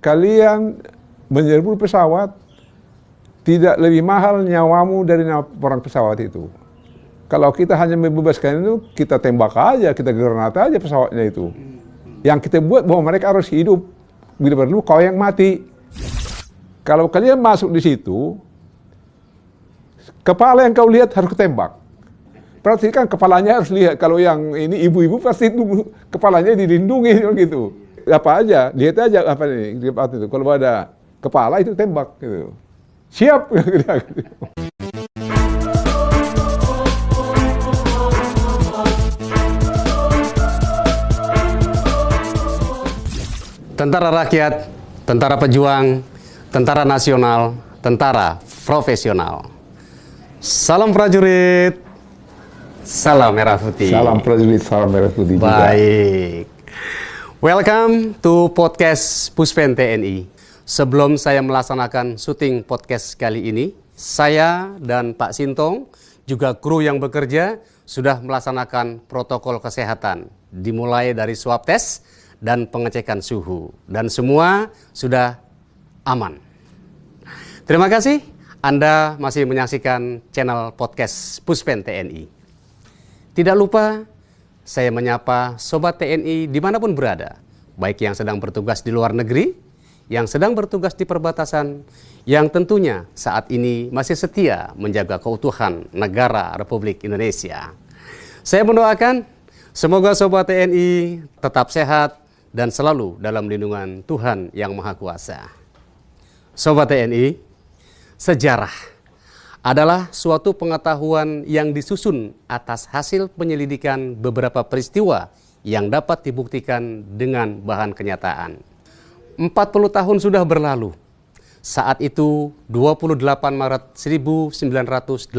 kalian menyerbu pesawat, tidak lebih mahal nyawamu dari nyawa orang pesawat itu. Kalau kita hanya membebaskan itu, kita tembak aja, kita granat aja pesawatnya itu. Yang kita buat bahwa mereka harus hidup. Bila perlu kau yang mati. Kalau kalian masuk di situ, kepala yang kau lihat harus ketembak. Berarti kan kepalanya harus lihat. Kalau yang ini ibu-ibu pasti itu kepalanya dilindungi gitu. Apa aja, lihat aja apa ini. Kalau ada kepala itu tembak gitu. Siap. Tentara rakyat, tentara pejuang, tentara nasional, tentara profesional. Salam prajurit, salam merah putih. Salam prajurit, salam merah putih juga. Baik. Welcome to podcast Puspen TNI. Sebelum saya melaksanakan syuting podcast kali ini, saya dan Pak Sintong, juga kru yang bekerja, sudah melaksanakan protokol kesehatan. Dimulai dari swab test dan pengecekan suhu. Dan semua sudah aman. Terima kasih Anda masih menyaksikan channel podcast Puspen TNI. Tidak lupa saya menyapa Sobat TNI dimanapun berada. Baik yang sedang bertugas di luar negeri, yang sedang bertugas di perbatasan, yang tentunya saat ini masih setia menjaga keutuhan negara Republik Indonesia. Saya mendoakan semoga Sobat TNI tetap sehat dan selalu dalam lindungan Tuhan Yang Maha Kuasa. Sobat TNI, sejarah adalah suatu pengetahuan yang disusun atas hasil penyelidikan beberapa peristiwa yang dapat dibuktikan dengan bahan kenyataan. 40 tahun sudah berlalu. Saat itu 28 Maret 1981.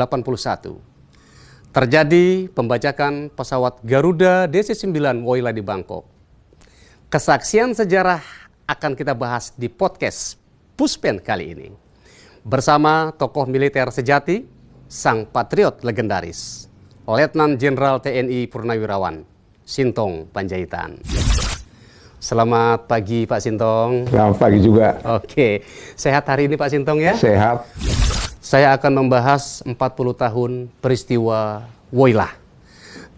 Terjadi pembajakan pesawat Garuda DC-9 Woyla di Bangkok. Kesaksian sejarah akan kita bahas di podcast Puspen kali ini. Bersama tokoh militer sejati, sang patriot legendaris, Letnan Jenderal TNI Purnawirawan, Sintong Panjaitan. Selamat pagi Pak Sintong. Selamat pagi juga. Oke, sehat hari ini Pak Sintong ya? Sehat. Saya akan membahas 40 tahun peristiwa Woyla.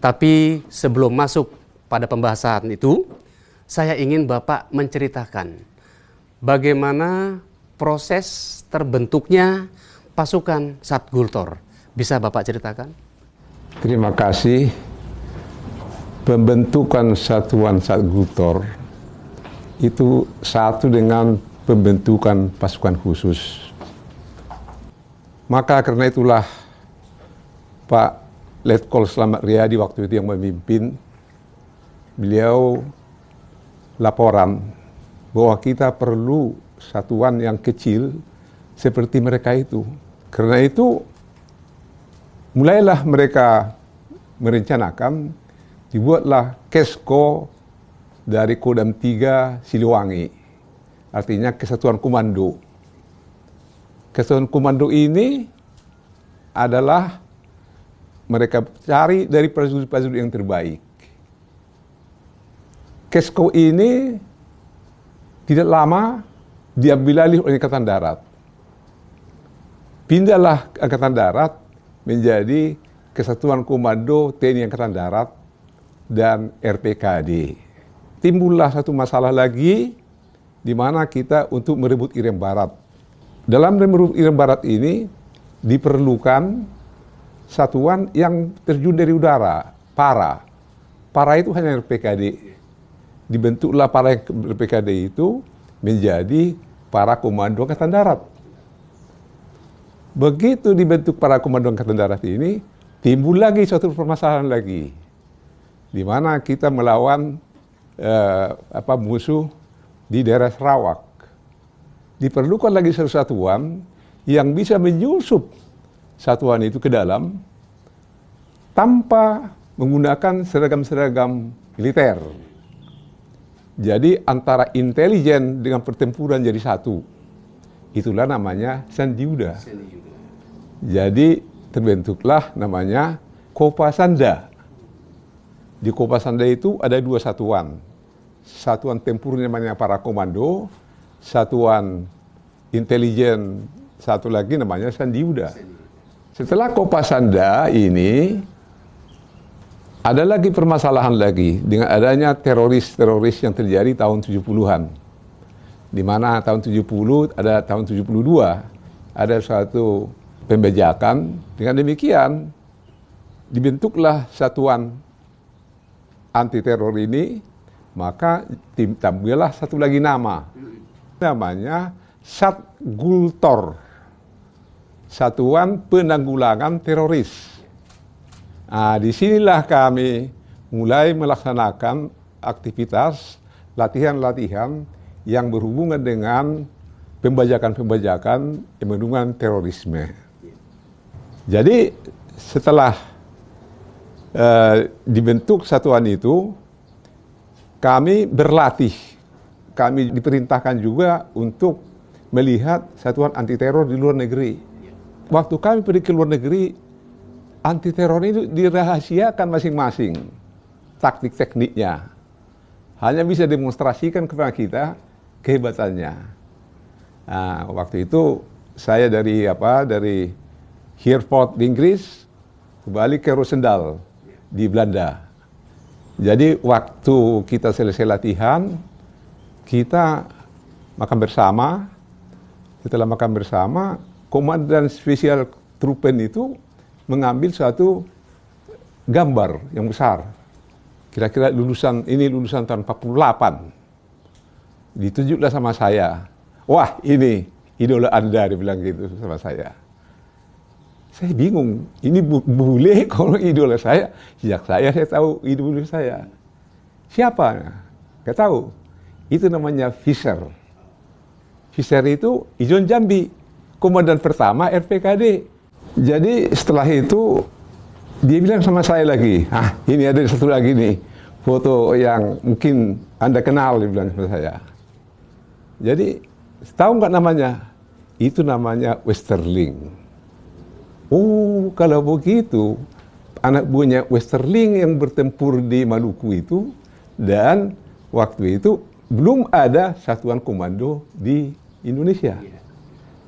Tapi sebelum masuk pada pembahasan itu, saya ingin Bapak menceritakan bagaimana proses terbentuknya pasukan Satgultor. Bisa Bapak ceritakan? Terima kasih. Pembentukan satuan Satgultor itu satu dengan pembentukan pasukan khusus. Maka karena itulah Pak Letkol Slamet Riyadi waktu itu yang memimpin, beliau laporan bahwa kita perlu satuan yang kecil seperti mereka itu. Karena itu mulailah mereka merencanakan, dibuatlah Kesko dari Kodam 3 Siliwangi, artinya Kesatuan Komando. Kesatuan Komando ini adalah mereka cari dari prajurit-prajurit yang terbaik. Kesko ini tidak lama diambil alih oleh Angkatan Darat. Pindahlah Angkatan Darat menjadi Kesatuan Komando TNI Angkatan Darat dan RPKD. Timbullah satu masalah lagi di mana kita untuk merebut Irian Barat. Dalam merebut Irian Barat ini diperlukan satuan yang terjun dari udara, para. Para itu hanya RPKD. Dibentuklah para RPKD itu menjadi para komando Angkatan Darat. Begitu dibentuk para komando Angkatan Darat ini, timbul lagi suatu permasalahan lagi, di mana kita melawan musuh di daerah Sarawak. Diperlukan lagi satu satuan yang bisa menyusup satuan itu ke dalam tanpa menggunakan seragam-seragam militer. Jadi antara intelijen dengan pertempuran jadi satu. Itulah namanya Sandiuda. Jadi terbentuklah namanya Kopasanda. Di Kopasanda itu ada dua satuan. Satuan tempurnya namanya para komando, satuan intelijen satu lagi namanya Sandiuda. Setelah Kopasanda ini, ada lagi permasalahan lagi dengan adanya teroris-teroris yang terjadi tahun 70-an. Di mana tahun 70, ada tahun 72, ada suatu pembajakan. Dengan demikian, dibentuklah satuan anti teror ini, maka tambahlah satu lagi nama. Namanya Satgultor, Satuan Penanggulangan Teroris. Nah, disinilah kami mulai melaksanakan aktivitas latihan-latihan yang berhubungan dengan pembajakan-pembajakan pembunuhan terorisme. Jadi setelah dibentuk satuan itu, kami berlatih. Kami diperintahkan juga untuk melihat satuan anti teror di luar negeri. Waktu kami pergi ke luar negeri, anti teror itu dirahasiakan masing-masing taktik tekniknya. Hanya bisa demonstrasikan kepada kita kehebatannya. Nah, waktu itu saya dari Herford di Inggris kembali ke Roosendaal di Belanda. Jadi waktu kita selesai latihan, kita makan bersama. Setelah makan bersama, Komandan Spesial Truppen itu mengambil suatu gambar yang besar. Kira-kira lulusan tahun 48. Ditunjuklah sama saya. Wah, ini idola Anda, dia bilang gitu sama saya. Saya bingung, ini boleh kalau idola saya? Sejak saya tahu idola saya. Siapa? Gak tahu. Itu namanya Fischer. Fischer itu Ijon Jambi, komandan pertama RPKD. Jadi setelah itu dia bilang sama saya lagi, ini ada satu lagi nih, foto yang mungkin Anda kenal, dia bilang sama saya. Jadi tahu nggak namanya? Itu namanya Westerling. Oh, kalau begitu, anak buahnya Westerling yang bertempur di Maluku itu, dan waktu itu belum ada satuan komando di Indonesia.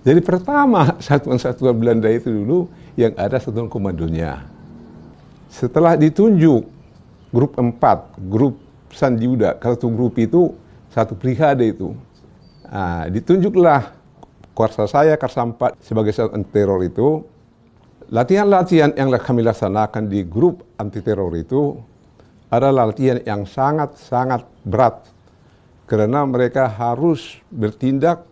Jadi pertama satuan-satuan Belanda itu dulu yang ada satuan komandonya. Setelah ditunjuk grup 4, grup Sandiuda, satu grup itu satu brigade itu. Nah, ditunjuklah kuarsa saya, Karsa 4 sebagai satuan teror itu. Latihan-latihan yang kami laksanakan di grup anti teror itu adalah latihan yang sangat-sangat berat. Karena mereka harus bertindak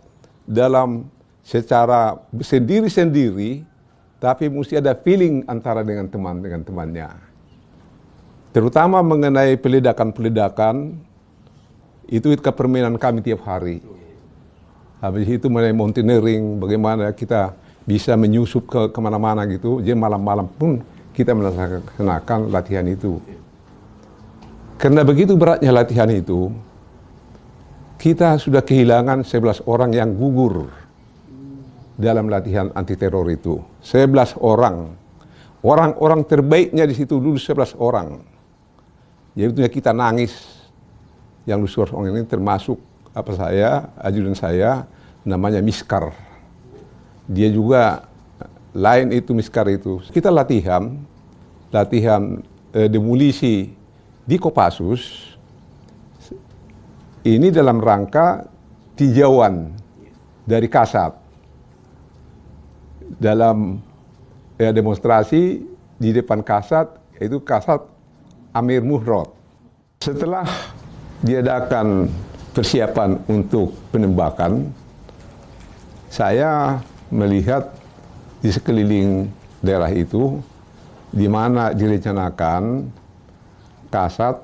dalam secara sendiri-sendiri, tapi mesti ada feeling antara dengan temannya. Terutama mengenai peledakan-peledakan, itu permainan kami tiap hari. Habis itu mengenai mountaineering, bagaimana kita bisa menyusup ke kemana-mana gitu. Jadi malam-malam pun kita melaksanakan latihan itu. Karena begitu beratnya latihan itu, kita sudah kehilangan 11 orang yang gugur dalam latihan anti teror itu. 11 orang. Orang-orang terbaiknya di situ dulu 11 orang. Jadi kita nangis. Yang lulus orang ini termasuk ajudan saya, namanya Miskar. Dia juga lain itu Miskar itu. Kita latihan demolisi di Kopassus. Ini dalam rangka tinjauan dari Kasat. Dalam demonstrasi di depan Kasat, itu Kasat Amir Muhrod. Setelah diadakan persiapan untuk penembakan, saya melihat di sekeliling daerah itu, di mana direncanakan Kasat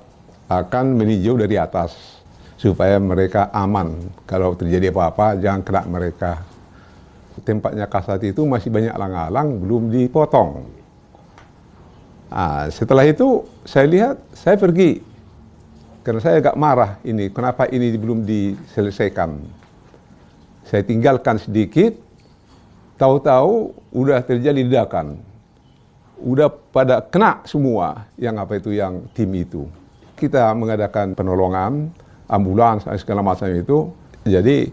akan meninjau dari atas, supaya mereka aman. Kalau terjadi apa-apa, jangan kena mereka. Tempatnya Kasat itu masih banyak alang-alang, belum dipotong. Nah, setelah itu saya lihat, saya pergi. Karena saya agak marah ini, kenapa ini belum diselesaikan. Saya tinggalkan sedikit, tahu-tahu udah terjadi ledakan. Udah pada kena semua yang tim itu. Kita mengadakan penolongan, ambulans, segala macam itu. Jadi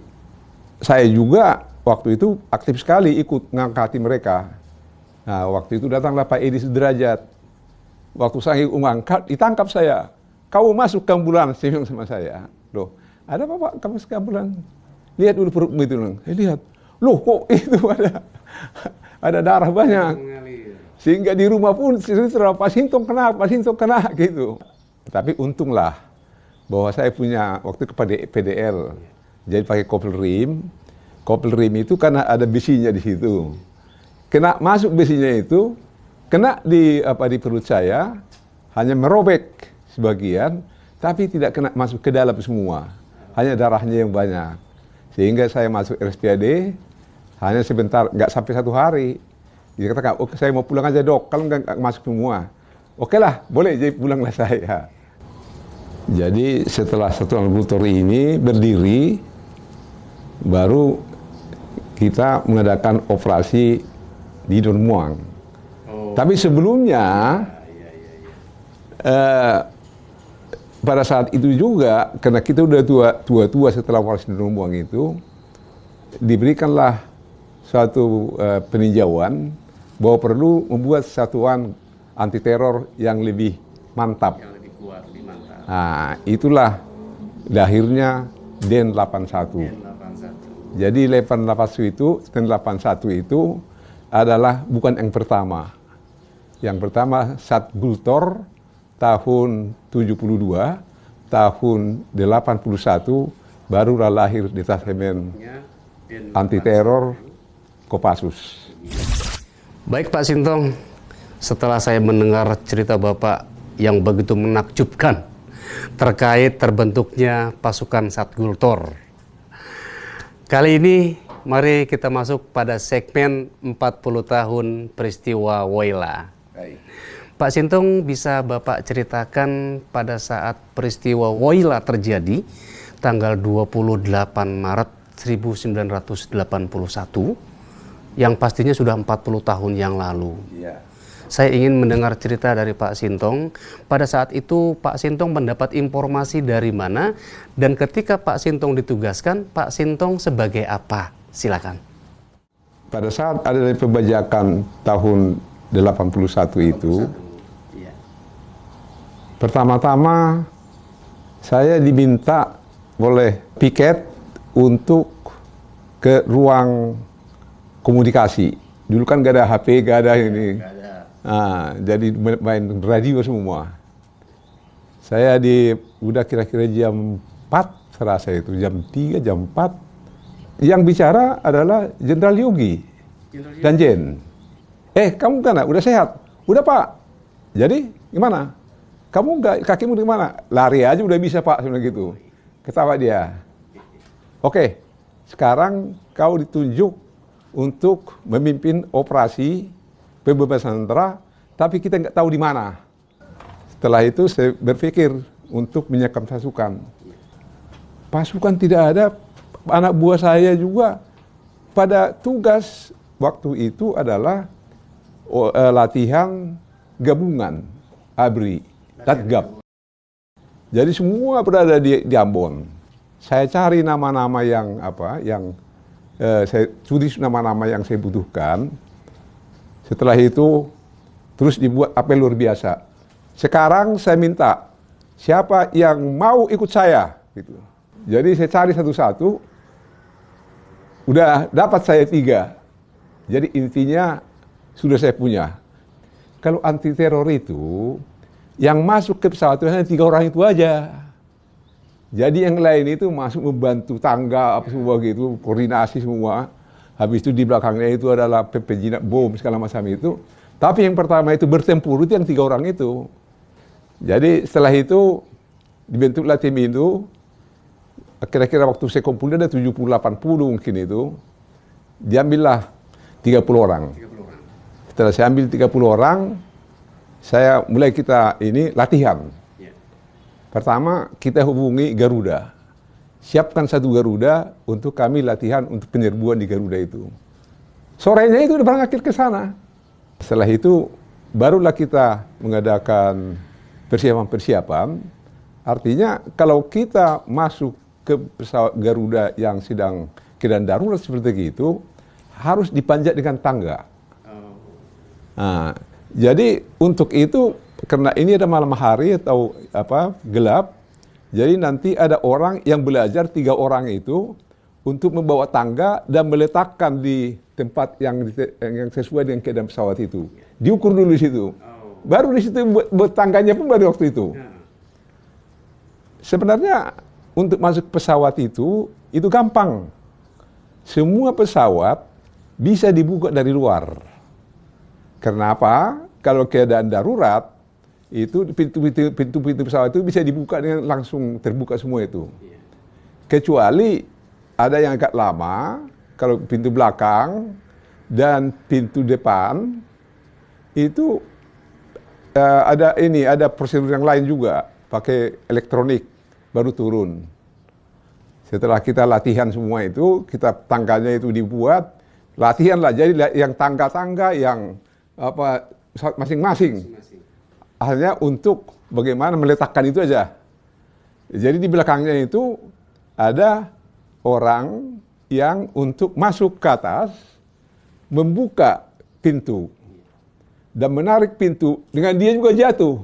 saya juga waktu itu aktif sekali ikut ngangkati mereka. Nah, waktu itu datanglah Pak Edi Sudrajat. Waktu saya mengangkat, ditangkap saya. Kau masuk ke ambulans, dia bilang sama saya. Loh, ada apa Pak, kamu masuk ke ambulans? Lihat dulu perutmu itu. Saya lihat, loh kok itu ada darah banyak. Sehingga di rumah pun, Pak Sintong kena gitu. Tapi untunglah bahwa saya punya waktu kepada PDL. Jadi pakai kopel rim. Kopel rim itu karena ada besinya di situ. Kena masuk besinya itu, kena di perut saya, hanya merobek sebagian, tapi tidak kena masuk ke dalam semua. Hanya darahnya yang banyak. Sehingga saya masuk RSPAD, hanya sebentar, nggak sampai 1 hari. Dia katakan, oke saya mau pulang aja dok, kalau nggak masuk semua. Oke lah, boleh, jadi pulanglah saya. Jadi setelah satuan laboratorium ini berdiri, baru kita mengadakan operasi di Don Muang. Tapi sebelumnya, pada saat itu juga, karena kita udah tua setelah operasi di Don Muang itu, diberikanlah suatu peninjauan bahwa perlu membuat satuan anti teror yang lebih mantap. Yang lebih kuat, lebih mantap. Nah, itulah lahirnya Den 81. Jadi Den 81 itu adalah bukan yang pertama. Yang pertama Satgultor tahun 72, tahun 81 barulah lahir detasemen anti teror Kopassus. Baik Pak Sintong, setelah saya mendengar cerita Bapak yang begitu menakjubkan terkait terbentuknya pasukan Satgultor. Kali ini mari kita masuk pada segmen 40 tahun peristiwa Woyla. Pak Sintong, bisa Bapak ceritakan pada saat peristiwa Woyla terjadi tanggal 28 Maret 1981 yang pastinya sudah 40 tahun yang lalu. Ya. Saya ingin mendengar cerita dari Pak Sintong. Pada saat itu Pak Sintong mendapat informasi dari mana, dan ketika Pak Sintong ditugaskan, Pak Sintong sebagai apa? Silakan. Pada saat ada pembajakan tahun 81 itu, pertama-tama saya diminta oleh piket untuk ke ruang komunikasi. Dulu kan gak ada HP, gak ada ini. Nah, jadi main radio semua. Saya udah kira-kira jam 4, serasa itu jam 3, jam 4. Yang bicara adalah Jenderal Yogi dan Jen. Kamu kan udah sehat? Udah Pak. Jadi gimana? Kamu kakimu di mana? Lari aja udah bisa Pak, sebenarnya gitu. Ketawa dia. Oke, sekarang kau ditunjuk untuk memimpin operasi pembebasan tentara, tapi kita nggak tahu di mana. Setelah itu saya berpikir untuk menyiapkan pasukan. Pasukan tidak ada, anak buah saya juga pada tugas waktu itu adalah latihan gabungan ABRI, Datgab. Jadi semua berada di Ambon. Saya cari nama-nama yang saya tulis nama-nama yang saya butuhkan. Setelah itu terus dibuat apel luar biasa. Sekarang saya minta siapa yang mau ikut saya gitu. Jadi saya cari satu-satu. Udah dapat saya 3. Jadi intinya sudah saya punya. Kalau anti teror itu yang masuk ke pesawat itu hanya 3 orang itu aja. Jadi yang lain itu masuk membantu tangga apa semua gitu, koordinasi semua. Habis itu di belakangnya itu adalah penjinak bom segala macam itu. Tapi yang pertama itu bertempur itu yang 3 orang itu. Jadi setelah itu dibentuklah tim itu. Kira-kira waktu saya kumpulnya ada 70-80 mungkin itu. Diambillah 30 orang. Setelah saya ambil 30 orang, saya mulai kita ini latihan. Pertama, kita hubungi Garuda. Siapkan 1 Garuda untuk kami latihan untuk penyerbuan di Garuda itu. Sorenya itu udah berangkat ke sana. Setelah itu, barulah kita mengadakan persiapan-persiapan. Artinya, kalau kita masuk ke pesawat Garuda yang sedang keadaan darurat seperti itu harus dipanjat dengan tangga. Nah, jadi untuk itu karena ini ada malam hari atau gelap, jadi nanti ada orang yang belajar 3 orang itu untuk membawa tangga dan meletakkan di tempat yang sesuai dengan keadaan pesawat itu. Diukur dulu di situ. Baru di situ buat tangganya pun baru waktu itu. Sebenarnya untuk masuk pesawat itu gampang. Semua pesawat bisa dibuka dari luar. Karena apa? Kalau keadaan darurat, itu pintu-pintu pesawat itu bisa dibuka dengan langsung terbuka semua itu. Kecuali ada yang agak lama, kalau pintu belakang dan pintu depan itu ada prosedur yang lain juga, pakai elektronik baru turun. Setelah kita latihan semua itu, tangganya itu dibuat, latihan lah. Jadi yang tangga-tangga yang masing-masing. Hanya untuk bagaimana meletakkan itu aja. Jadi di belakangnya itu ada orang yang untuk masuk ke atas, membuka pintu dan menarik pintu, dengan dia juga jatuh.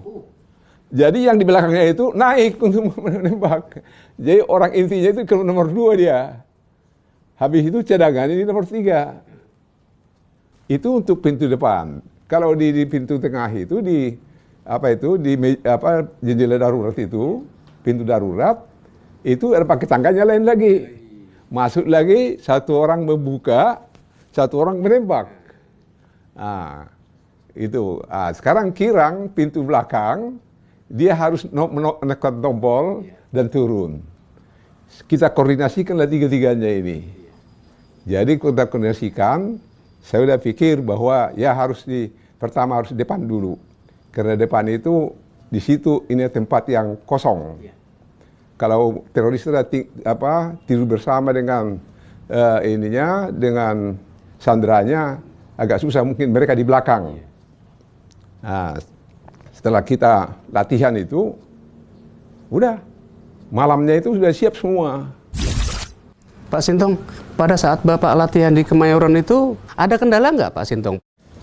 Jadi yang di belakangnya itu naik untuk menembak. Jadi orang intinya itu ke nomor 2 dia. Habis itu cadangan ini nomor 3. Itu untuk pintu depan. Kalau di pintu tengah itu di jendela darurat itu, pintu darurat itu ada pakai tangganya lain lagi. Masuk lagi, 1 orang membuka, 1 orang menembak. Nah, itu. Sekarang kirang pintu belakang dia harus menekan tombol dan turun. Kita koordinasikanlah 3-tiganya ini. Jadi kita koordinasikan, saya udah pikir bahwa ya pertama harus depan dulu. Karena depan itu di situ ini tempat yang kosong. Kalau teroris tidur bersama dengan dengan sandranya agak susah, mungkin mereka di belakang. Nah, setelah kita latihan itu, udah malamnya itu sudah siap semua. Pak Sintong, pada saat Bapak latihan di Kemayoran itu ada kendala nggak Pak Sintong?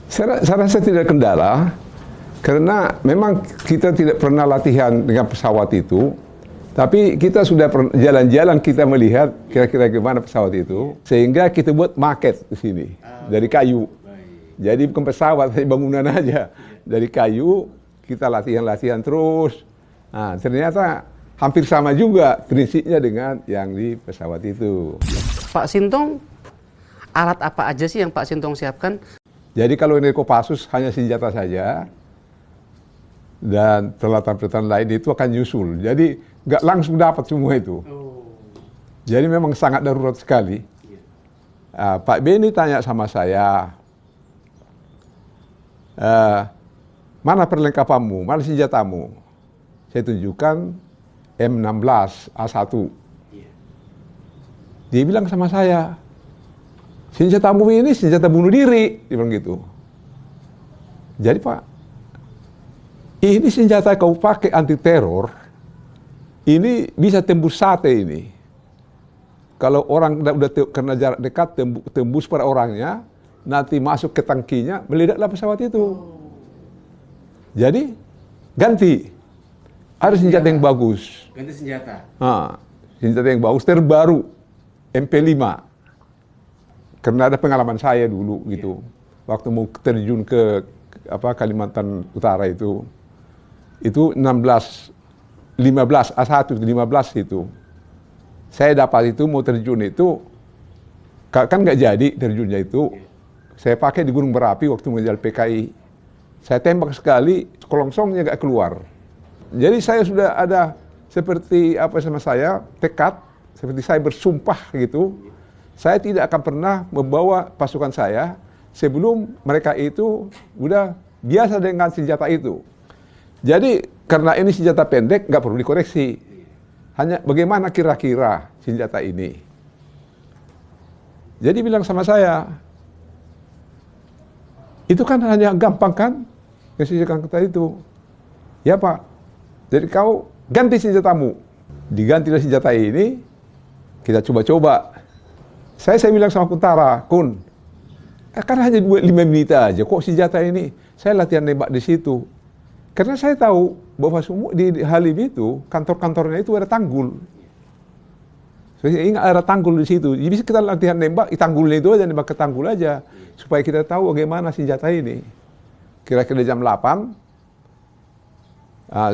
Saya rasa tidak kendala, karena memang kita tidak pernah latihan dengan pesawat itu, tapi kita sudah jalan-jalan, kita melihat kira-kira gimana pesawat itu, sehingga kita buat maket di sini dari kayu. Jadi bukan pesawat, tapi bangunan aja. Dari kayu kita latihan terus. Nah, ternyata hampir sama juga prinsipnya dengan yang di pesawat itu. Pak Sintong, alat apa aja sih yang Pak Sintong siapkan? Jadi kalau ini Kopassus hanya senjata saja, dan peralatan-peralatan lain itu akan nyusul. Jadi nggak langsung dapat semua itu. Jadi memang sangat darurat sekali. Pak Beni tanya sama saya, mana perlengkapanmu, mana senjatamu? Saya tunjukkan M16 A1. Dia bilang sama saya, senjatamu ini senjata bunuh diri, dia bilang gitu. Jadi Pak, ini senjata kau pakai anti teror, ini bisa tembus sate ini. Kalau orang udah kena jarak dekat, tembus pada orangnya, nanti masuk ke tangkinya, meledaklah pesawat itu. Jadi ganti, ada senjata yang bagus. Ganti senjata. Senjata yang bagus terbaru, MP5. Karena ada pengalaman saya dulu gitu, waktu mau terjun ke Kalimantan Utara itu 15 A1 15 itu. Saya dapat itu mau terjun itu, kan nggak jadi terjunnya itu. Saya pakai di Gunung Merapi waktu mengejar PKI. Saya tembak sekali, kelongsongnya nggak keluar. Jadi saya sudah ada seperti sama saya tekad, seperti saya bersumpah gitu. Saya tidak akan pernah membawa pasukan saya sebelum mereka itu udah biasa dengan senjata itu. Jadi karena ini senjata pendek, nggak perlu dikoreksi. Hanya bagaimana kira-kira senjata ini. Jadi bilang sama saya, itu kan hanya gampang kan? Senjata kita itu. Ya Pak, jadi kau ganti senjatamu. Digantilah senjata ini, kita coba-coba. Saya bilang sama Kuntara, Kun, kan hanya 5 menit aja, kok senjata ini? Saya latihan nembak di situ. Karena saya tahu bahwa semua di Halim itu, kantor-kantornya itu ada tanggul. Saya ingat ada tanggul di situ. Jadi kita latihan nembak, tanggulnya itu aja, nembak ke tanggul aja. Supaya kita tahu bagaimana senjata ini. Kira-kira jam 8,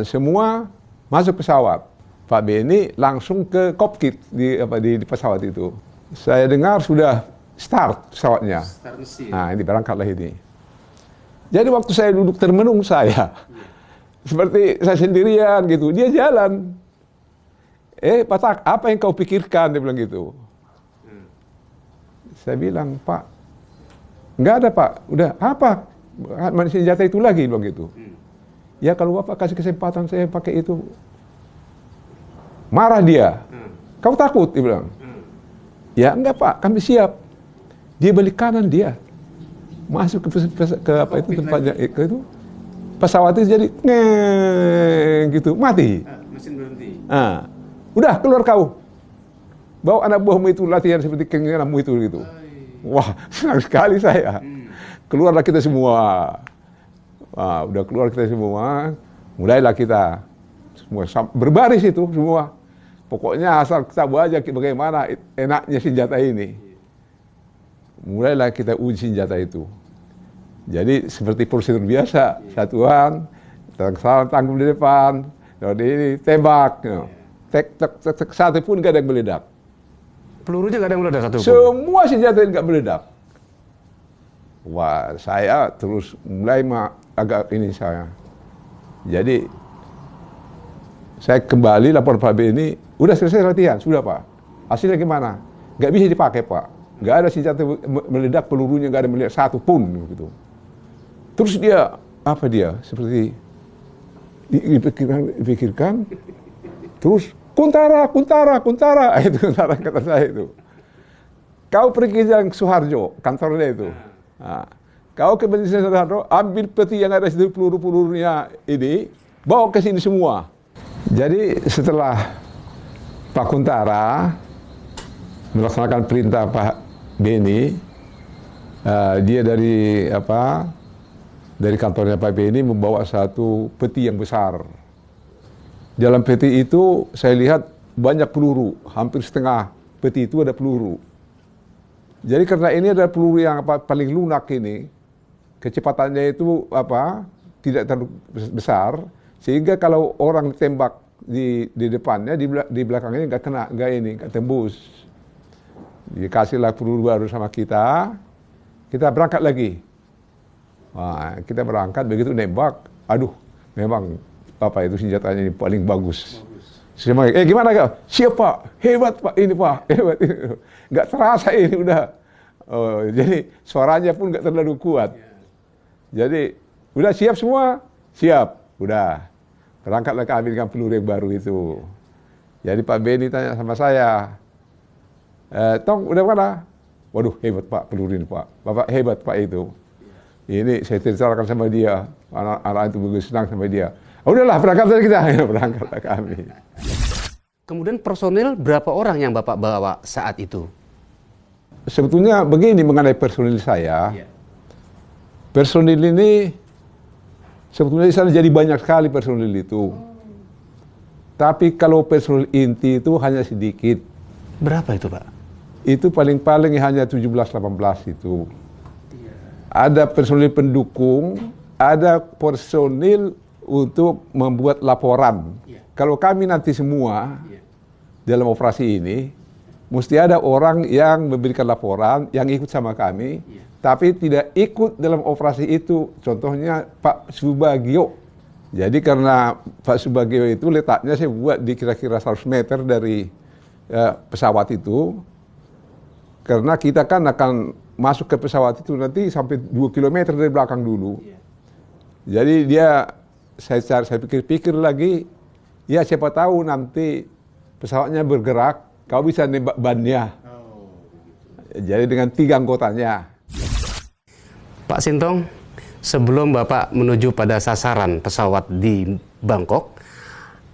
semua masuk pesawat. Pak Beni langsung ke kokpit di pesawat itu. Saya dengar sudah start pesawatnya. Start mesin. Nah, ini berangkatlah ini. Jadi waktu saya duduk termenung saya, seperti saya sendirian gitu, dia jalan. Patak, apa yang kau pikirkan? Dia bilang gitu. Saya bilang, Pak, nggak ada Pak. Udah, apa? Senjata itu lagi, bilang gitu. Ya kalau Bapak kasih kesempatan saya pakai itu, marah dia. Kau takut? Dia bilang. Ya enggak Pak, kami siap. Dia balik kanan dia. Masuk ke apa itu tempatnya itu. Pesawat itu jadi gitu, mati. Mesin berhenti. Udah keluar kau. Bawa anak buahmu itu latihan seperti keinginanmu itu gitu. Wah, senang sekali saya. Keluarlah kita semua. Udah keluar kita semua. Mulailah kita semua berbaris itu semua. Pokoknya asal kita baca bagaimana enaknya senjata ini. Mulailah kita uji senjata itu. Jadi seperti prosedur biasa, satuan, tanggung di depan, ini tembak. Tek, satu pun gak ada yang meledak. Pelurunya gak ada yang meledak satu pun? Semua senjata ini gak meledak. Wah, saya terus mulai agak ini saya. Jadi saya kembali lapor Pak Beni, udah selesai latihan, sudah Pak. Hasilnya gimana? Gak bisa dipakai Pak. Gak ada senjata meledak, pelurunya gak ada meledak satu pun gitu. Terus dia, seperti dipikirkan, terus Kuntara, itu Kuntara kata saya itu. Kau pergi ke Suharjo, kantornya itu. Kau ke Suharjo, ambil peti yang ada di situ, peluru-pelurunya ini, bawa ke sini semua. Jadi setelah Pak Kuntara melaksanakan perintah Pak Beni, dia dari kantornya Pak Beni membawa satu peti yang besar. Dalam peti itu saya lihat banyak peluru, hampir setengah peti itu ada peluru. Jadi karena ini adalah peluru yang paling lunak ini, kecepatannya itu tidak terlalu besar. Sehingga kalau orang ditembak di depannya, di belakangnya nggak tembus. Dikasihlah peluru baru sama kita berangkat lagi. Kita berangkat, begitu nembak, aduh, memang itu senjatanya ini paling bagus. Semua, gimana kau? Siap Pak, hebat Pak, ini Pak, hebat ini. Nggak terasa ini udah. Jadi suaranya pun nggak terlalu kuat. Jadi udah siap semua, siap, udah. Berangkatlah kami dengan peluru yang baru itu. Jadi Pak Beni tanya sama saya, Tong udah mana? Waduh hebat Pak peluru ini Pak. Bapak hebat Pak itu. Ini saya ceritakan sama dia. Anak-anak itu begitu senang sama dia. Udahlah berangkatlah kita. Berangkatlah kami. Kemudian personil berapa orang yang Bapak bawa saat itu? Sebetulnya begini mengenai personil saya. Personil ini sebetulnya di sana jadi banyak sekali personil itu. Tapi kalau personil inti itu hanya sedikit. Berapa itu Pak? Itu paling-paling hanya 17-18 itu. Ada personil pendukung, ada personil untuk membuat laporan. Kalau kami nanti semua dalam operasi ini, mesti ada orang yang memberikan laporan, yang ikut sama kami, tapi tidak ikut dalam operasi itu. Contohnya Pak Subagio. Jadi karena Pak Subagio itu letaknya saya buat di kira-kira 100 meter dari pesawat itu. Karena kita kan akan masuk ke pesawat itu nanti sampai 2 km dari belakang dulu. Jadi saya pikir-pikir lagi, ya siapa tahu nanti pesawatnya bergerak, kau bisa nembak bannya. Jadi dengan 3 anggotanya. Pak Sintong, sebelum Bapak menuju pada sasaran pesawat di Bangkok,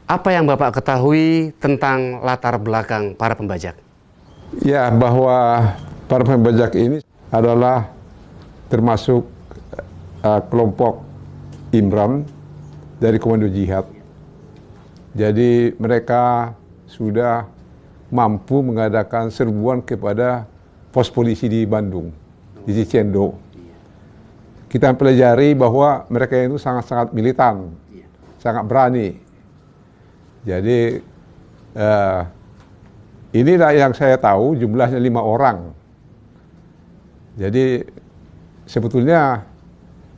apa yang Bapak ketahui tentang latar belakang para pembajak? Ya, bahwa para pembajak ini adalah termasuk kelompok Imran dari Komando Jihad. Jadi mereka sudah mampu mengadakan serbuan kepada pos polisi di Bandung, di Cicendo. Kita pelajari bahwa mereka itu sangat-sangat militan, sangat berani. Jadi inilah yang saya tahu, jumlahnya 5 orang. Jadi sebetulnya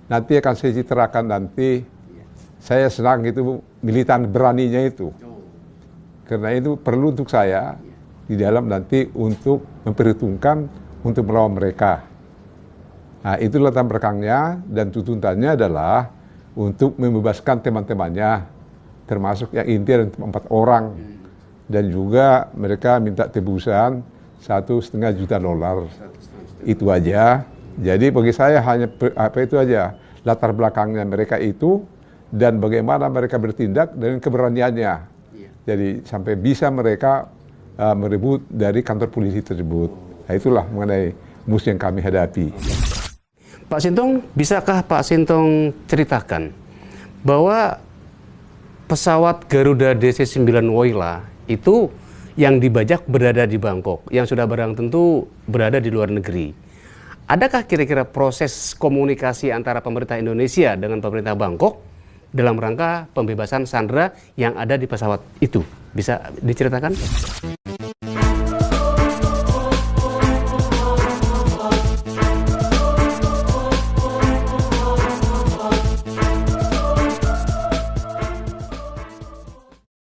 nanti akan saya ceritakan nanti, saya senang itu militan beraninya itu. Karena itu perlu untuk saya di dalam nanti untuk memperhitungkan untuk melawan mereka. Nah, itu latar belakangnya, dan tuntutannya adalah untuk membebaskan teman-temannya, termasuk yang inti dan 4 orang. Dan juga mereka minta tebusan $1,5 juta. Itu aja. Jadi bagi saya hanya itu aja, latar belakangnya mereka itu dan bagaimana mereka bertindak dan keberaniannya. Jadi sampai bisa mereka merebut dari kantor polisi tersebut. Nah, itulah mengenai musuh yang kami hadapi. Pak Sintong, bisakah Pak Sintong ceritakan bahwa pesawat Garuda DC-9 Woyla itu yang dibajak berada di Bangkok, yang sudah barang tentu berada di luar negeri. Adakah kira-kira proses komunikasi antara pemerintah Indonesia dengan pemerintah Bangkok dalam rangka pembebasan sandera yang ada di pesawat itu? Bisa diceritakan?